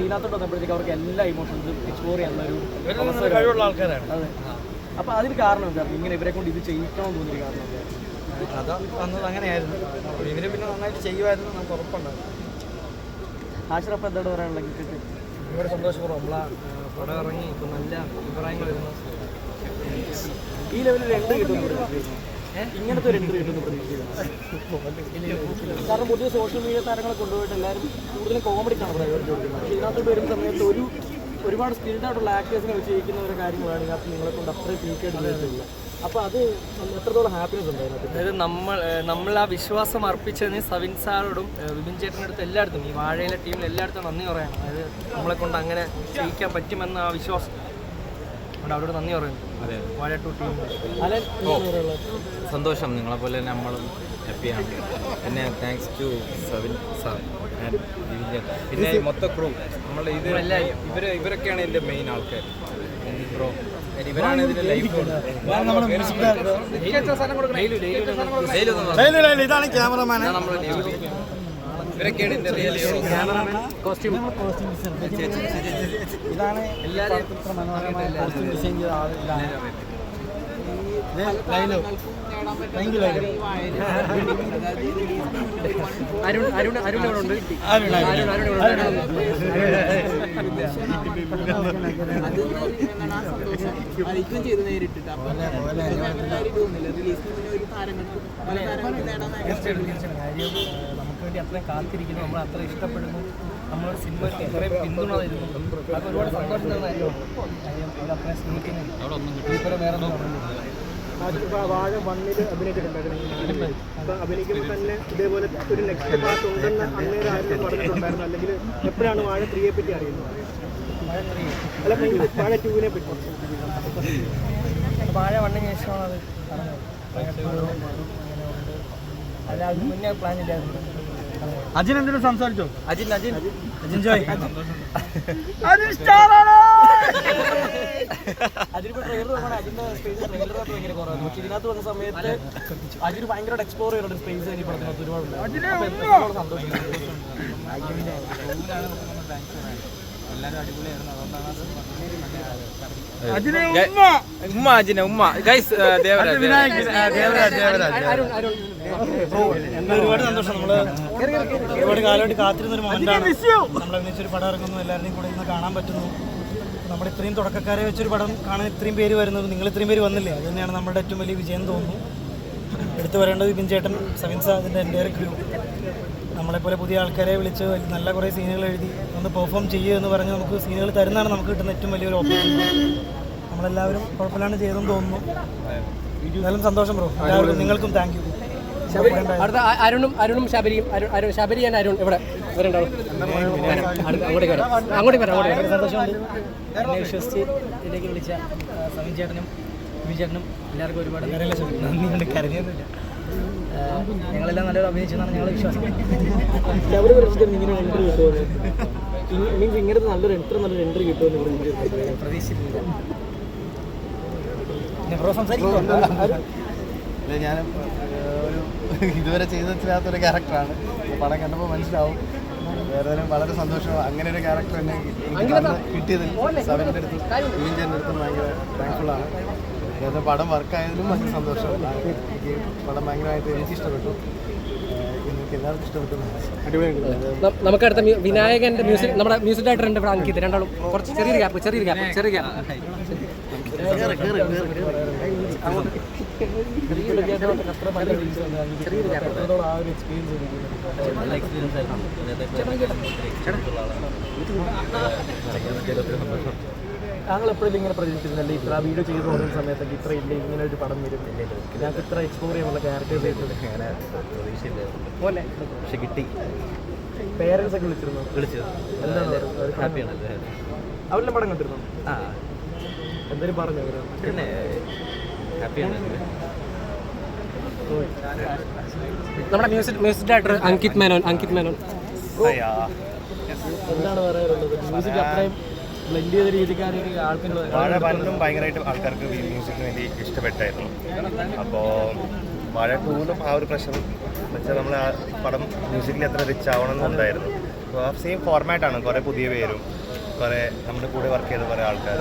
ഇതിനകത്തോട്ട് വന്നപ്പോഴത്തേക്ക് അവർക്ക് എല്ലാ ഇമോഷൻസും എക്സ്പ്ലോർ ചെയ്യാനുള്ളൊരു കഴിവുള്ള ആൾക്കാരാണ്. അതെ. അപ്പോൾ അതിന് കാരണം എന്തായിരുന്നു ഇങ്ങനെ ഇവരെ കൊണ്ട് ഇത് ചെയ്യിക്കണമെന്ന് തോന്നിയൊരു കാരണം എന്തായിരുന്നു? കഥ വന്നത് അങ്ങനെയായിരുന്നു. ഇവര് പിന്നെ നന്നായിട്ട് ചെയ്യുമായിരുന്നു, നമുക്ക് ഉറപ്പുണ്ടായിരുന്നു. ആശ്രപ്പം എന്താണ് പറയാനുള്ളത്? കിട്ടിയിട്ട് ഇവിടെ സന്തോഷപൂർവ്വം നമ്മളെ പടം ഇറങ്ങി ഇപ്പം നല്ല അഭിപ്രായങ്ങൾ വരുന്നു. ഈ ലെവലിൽ എൻട്രി കിട്ടുമെന്ന് പ്രതീക്ഷിക്കുന്നു. ഇങ്ങനത്തെ ഒരു എൻട്രി കിട്ടുമെന്ന് പ്രതീക്ഷിക്കുന്നു. കാരണം പൊതുവെ സോഷ്യൽ മീഡിയ താരങ്ങളെ കൊണ്ടുപോയിട്ട് എല്ലാവരും കൂടുതലും കോമഡിക്കാണ് പ്രയോജനം കൊടുക്കുന്നത്. പക്ഷേ ഇതിനകത്തോട്ട് വരുന്ന സമയത്ത് ഒരുപാട് സ്കിൽഡായിട്ടുള്ള ആക്ടേഴ്സിനെ വെച്ച് ചെയ്യിക്കുന്ന ഒരു കാര്യങ്ങളാണ് ഇതിനകത്ത് നിങ്ങളെ കൊണ്ട് അത്രയും പീക്കായിട്ട് ചെയ്തിട്ടില്ല. അപ്പോൾ അത് എത്രത്തോളം ഹാപ്പിനെസ് ഉണ്ട് അതിനകത്ത്? അതായത് നമ്മൾ ആ വിശ്വാസം അർപ്പിച്ചതിന് സവിൻ സാറോടും വിപിൻ ചേട്ടൻ്റെ അടുത്ത് എല്ലായിടത്തും ഈ വാഴയിലെ ടീമിൽ എല്ലായിടത്തും നന്ദി പറയണം. അതായത് നമ്മളെ കൊണ്ട് അങ്ങനെ ചെയ്യിക്കാൻ പറ്റുമെന്ന ആ വിശ്വാസം അവരോട് നന്ദി പറയുന്നു. അതെ, വാഴ ടു ടീം. സന്തോഷം. നിങ്ങളെപ്പോലെ തന്നെ നമ്മളും ഹാപ്പിയാണ്. പിന്നെ thanks to Savin sir and പിന്നെ മൊത്തം ക്രൂ. നമ്മൾ ഇത് ഇവരൊക്കെയാണ് ഇതിൻ്റെ മെയിൻ ആൾക്കാർ. ബ്രോ ഇവരാണ് ഇതിൻ്റെ ലൈഫ്. ഇതാണ് ക്യാമറമാൻ. ഇവരൊക്കെയാണ് ഇതിൻ്റെ റിയൽ ക്യാമറമാൻ, കോസ്റ്റ്യൂം ഇതാണ് എല്ലാവരും കോസ്റ്റ്യൂം ഡിസൈൻ ചെയ്ത ആളിലാണ്. അരുണുണ്ട്. ചെയ്ത് നേരിട്ടിട്ട് നമുക്ക് വേണ്ടി അത്രയും കാത്തിരിക്കുന്നു, നമ്മൾ അത്ര ഇഷ്ടപ്പെടുന്നു, നമ്മളൊരു സിനിമയ്ക്ക് ഇത്രയും പിന്തുണ തരുന്നു. അതൊക്കെ ഒരുപാട് സന്തോഷം തരുന്ന കാര്യമാണ്. അവരത്രയും സ്നേഹിക്കുന്നില്ല. ഇപ്പം വേറെ വാഴ 1 അഭിനയിച്ചിട്ടുണ്ടായിരുന്നു. അഭിനയിക്കുമ്പോൾ തന്നെ ഇതേപോലെ ഒരു നെക്സ്റ്റ് പാർട്ട് ഉണ്ടെന്ന് അന്നേരം ആരും പറഞ്ഞിട്ടുണ്ടായിരുന്നു? അല്ലെങ്കിൽ എപ്പോഴാണ് വാഴ 3യെ പറ്റി അറിയുന്നത്? അല്ല, വാഴ 2നെ പറ്റി. വാഴ 1 ശേഷമാണ് അത് പറഞ്ഞത്. അല്ല, അതിന് മുന്നേ പ്ലാൻ ഇല്ലായിരുന്നു. അജിൻ എന്തെങ്കിലും സംസാരിച്ചോ? അജിൻ അതിനിപ്പോൾ ട്രെയിലർ നോക്കണം. അതിൻ്റെ സ്പേസ് ട്രെയിലറിനകത്ത് ഭയങ്കര കുറവായിരുന്നു. പക്ഷേ ഇതിനകത്ത് വന്ന സമയത്ത് അതിന് ഭയങ്കരമായിട്ട് എക്സ്പ്ലോർ ചെയ്യുന്ന സ്പേസ് എനിക്ക് പറഞ്ഞത് ഒരുപാടുണ്ട്. അപ്പോൾ എത്രത്തോളം സന്തോഷം. എല്ലാവരും അടിപൊളിയായിരുന്നു. അതുകൊണ്ടാണ് ഒരുപാട് സന്തോഷം. നമ്മള് ഒരുപാട് കാലമായിട്ട് കാത്തിരുന്നൊരു മൊമെന്റാണ്. നമ്മൾ അഭിനയിച്ചൊരു പടം ഇറങ്ങുന്നു, എല്ലാവരുടെയും കൂടെ ഇന്ന് കാണാൻ പറ്റുന്നു. നമ്മൾ ഇത്രയും തുടക്കക്കാരെ വെച്ചൊരു പടം കാണാൻ ഇത്രയും പേര് വരുന്നത്, നിങ്ങൾ ഇത്രയും പേര് വന്നില്ലേ, അത് തന്നെയാണ് നമ്മുടെ ഏറ്റവും വലിയ വിജയം തോന്നുന്നു. എടുത്തു വരേണ്ടത് വിപിൻ ചേട്ടൻ, സവിൻ സാർ, അതിൻ്റെ എൻ്റെ ക്രൂ. നമ്മളെപ്പോലെ പുതിയ ആൾക്കാരെ വിളിച്ച് നല്ല കുറേ സീനുകൾ എഴുതി ഒന്ന് പെർഫോം ചെയ്യുക എന്ന് പറഞ്ഞ് നമുക്ക് സീനുകൾ തരുന്നതാണ് നമുക്ക് കിട്ടുന്ന ഏറ്റവും വലിയൊരു ഓപ്പർച്യൂണിറ്റി. നമ്മളെല്ലാവരും കുഴപ്പമില്ലാണ്ട് ചെയ്തെന്ന് തോന്നുന്നു. എന്നാലും സന്തോഷം ബ്രോ. എല്ലാവർക്കും നിങ്ങൾക്കും താങ്ക് യു. അടുത്ത അരുണും ശബരിയും. ശബരി ഞാൻ അരുൺ ഇവിടെ ഇവരുണ്ടാവും. അങ്ങോട്ടേക്ക് വരാം. സന്തോഷമുണ്ട്. എന്നെ വിശ്വസിച്ച് ഇതിലേക്ക് വിളിച്ച സവിൻ ചേട്ടനും വിപിൻ ചേട്ടനും എല്ലാവർക്കും ഒരുപാട് നന്ദി കൊണ്ട് കരുതിയൊന്നുമില്ല. ഞങ്ങളെല്ലാം നല്ലൊരു അഭിനയിച്ചെന്നാണ് ഞങ്ങൾ വിശ്വാസിക്കുന്നത്. ഇങ്ങനത്തെ നല്ലൊരു എൻട്രി കിട്ടുമെന്ന് പ്രതീക്ഷിച്ചിട്ടില്ല. പിന്നെ ബ്രോ സംസാരിക്കും. ഞാൻ ഒരു ഇതുവരെ ചെയ്തിട്ടില്ലാത്തൊരു ക്യാരക്ടറാണ്. പടം കണ്ടപ്പോൾ മനസ്സിലാവും. വേറെ വളരെ സന്തോഷം. അങ്ങനെ ഒരു ക്യാരക്ടർ തന്നെ കിട്ടിയതിൽ സവിൻ്റെ അടുത്തും വിപിൻ്റെ അടുത്തും ഭയങ്കര താങ്ക്ഫുള്ളാണ്. വേറെ പടം വർക്കായതിലും ഭയങ്കര സന്തോഷം. എനിക്ക് പടം ഭയങ്കരമായിട്ട് എനിക്കിഷ്ടപ്പെട്ടു. നിങ്ങൾക്ക് എല്ലാവർക്കും ഇഷ്ടപ്പെട്ടു. നമുക്ക് അടുത്ത വിനായകന്റെ മ്യൂസിക്, നമ്മുടെ മ്യൂസിക് ഡയറക്ടർ ഉണ്ട് അങ്കിത്. രണ്ടാളും കുറച്ച് ചെറിയൊരു ഗ്യാപ്പ്. നല്ല എക്സ്പീരിയൻസ് ആയിരുന്നു. താങ്കൾ എപ്പോഴും ഇങ്ങനെ പ്രതീക്ഷിച്ചിരുന്നല്ലേ ഇത്ര വീഡിയോ ചെയ്ത് പോകുന്ന സമയത്തൊക്കെ ഇത്ര ഇല്ല ഇങ്ങനെ ഒരു പടം വരും, ഞങ്ങൾക്ക് ഇത്ര എക്സ്പ്ലോർ ചെയ്യാനുള്ള ക്യാരക്ടേഴ്സ് ആയിട്ട് അങ്ങനെ പ്രതീക്ഷയില്ലായിരുന്നു. പക്ഷെ കിട്ടി. പേരൻസ് ഒക്കെ വിളിച്ചിരുന്നു? എന്താണ് ഹാപ്പിയാണ്. അവരുടെ പടം കണ്ടിരുന്നു? എന്തെങ്കിലും പറഞ്ഞു അവർ? പിന്നെ ഹാപ്പിയാണ്. നമ്മുടെ മ്യൂസിക് ഡയറക്ടർ അങ്കിത് മേനോൻ. എന്താണ് പറയാറുള്ളത്? മ്യൂസിക് അത്രയും ബ്ലെൻഡ് ചെയ്ത രീതിക്കാണ് വാഴ 1 ഭയങ്കരമായിട്ട് ആൾക്കാർക്ക് മ്യൂസിക്കിന് വേണ്ടി ഇഷ്ടപ്പെട്ടായിരുന്നു. അപ്പോൾ വാഴ 2 ആ ഒരു പ്രശ്നം വെച്ചാൽ നമ്മൾ ആ പടം മ്യൂസിക്കിൽ അത്ര റിച്ച് ആവണം എന്നുണ്ടായിരുന്നു. സെയിം ഫോർമാറ്റാണ്. കുറേ പുതിയ പേരും കുറേ നമ്മുടെ കൂടെ വർക്ക് ചെയ്ത കുറേ ആൾക്കാർ